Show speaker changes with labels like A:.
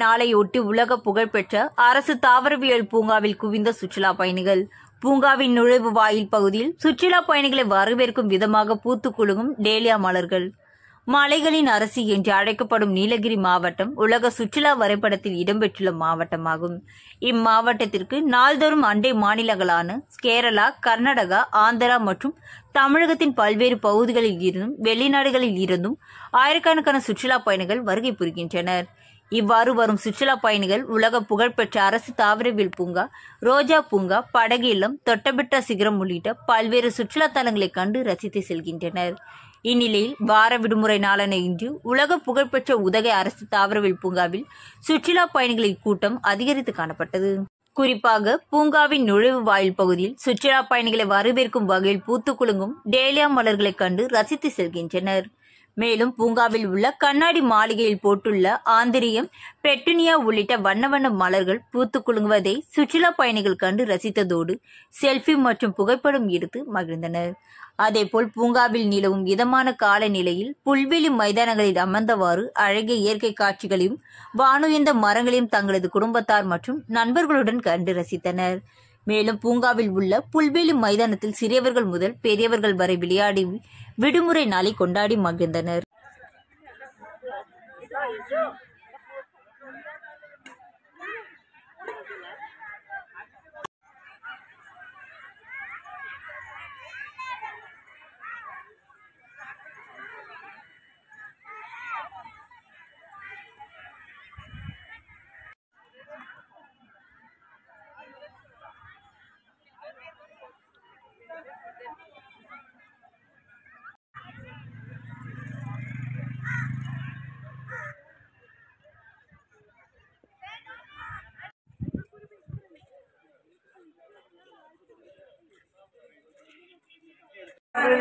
A: நாளையொட்டி உலக புகழ்பெற்ற அரசு தாவரவியல் பூங்காவில் குவிந்த சுற்றுலா பயணிகள். பூங்காவின் நுழைவு வாயில் பகுதியில் சுற்றுலா பயணிகளை வரவேற்கும் விதமாக பூத்து குலுங்கும் டேலியா மலர்கள். மலைகளின் அரசி என்று அழைக்கப்படும் நீலகிரி மாவட்டம் உலக சுற்றுலா வரைபடத்தில் இடம்பெற்றுள்ள மாவட்டமாகும். இம்மாவட்டத்திற்கு நாள்தோறும் அண்டை மாநிலங்களான கேரளா, கர்நாடகா, ஆந்திரா மற்றும் தமிழகத்தின் பல்வேறு பகுதிகளில் இருந்தும் வெளிநாடுகளில் இருந்தும் ஆயிரக்கணக்கான சுற்றுலா பயணிகள் வருகை புரிகின்றனர். இவ்வாறு வரும் சுற்றுலா பயணிகள் உலக புகழ்பெற்ற அரசு தாவரவியல் பூங்கா, ரோஜா பூங்கா, படகு இல்லம், தொட்டபெட்டா சிகரம் உள்ளிட்ட பல்வேறு சுற்றுலா தலங்களை கண்டு ரசித்து செல்கின்றனர். இந்நிலையில் வார விடுமுறை நாளான இன்று உலக புகழ்பெற்ற உதகை அரசு தாவரவியல் பூங்காவில் சுற்றுலா பயணிகளின் கூட்டம் அதிகரித்து காணப்பட்டது. குறிப்பாக பூங்காவின் நுழைவு வாயில் பகுதியில் சுற்றுலா பயணிகளை வரவேற்கும் வகையில் பூத்து குலுங்கும் டேலியா மலர்களை கண்டு ரசித்து செல்கின்றனர். மேலும் பூங்காவில் உள்ள கண்ணாடி மாளிகையில் போட்டுள்ள ஆந்திரியம், பெட்டுனியா உள்ளிட்ட வண்ண வண்ண மலர்கள் பூத்து குலுங்குவதை சுற்றுலா பயணிகள் கண்டு ரசித்ததோடு செல்ஃபி மற்றும் புகைப்படம் எடுத்து மகிழ்ந்தனர். அதேபோல் பூங்காவில் நிலவும் இதமான காலநிலையில் புல்வெளி மைதானங்களில் அமர்ந்தவாறு அழகிய இயற்கை காட்சிகளையும் வானுயர்ந்த மரங்களையும் தங்களது குடும்பத்தார் மற்றும் நண்பர்களுடன் கண்டு ரசித்தனர். மேலும் பூங்காவில் உள்ள புல்வெளி மைதானத்தில் சிறியவர்கள் முதல் பெரியவர்கள் வரை விளையாடி விடுமுறை நாளை கொண்டாடி மகிழ்ந்தனர்.
B: அது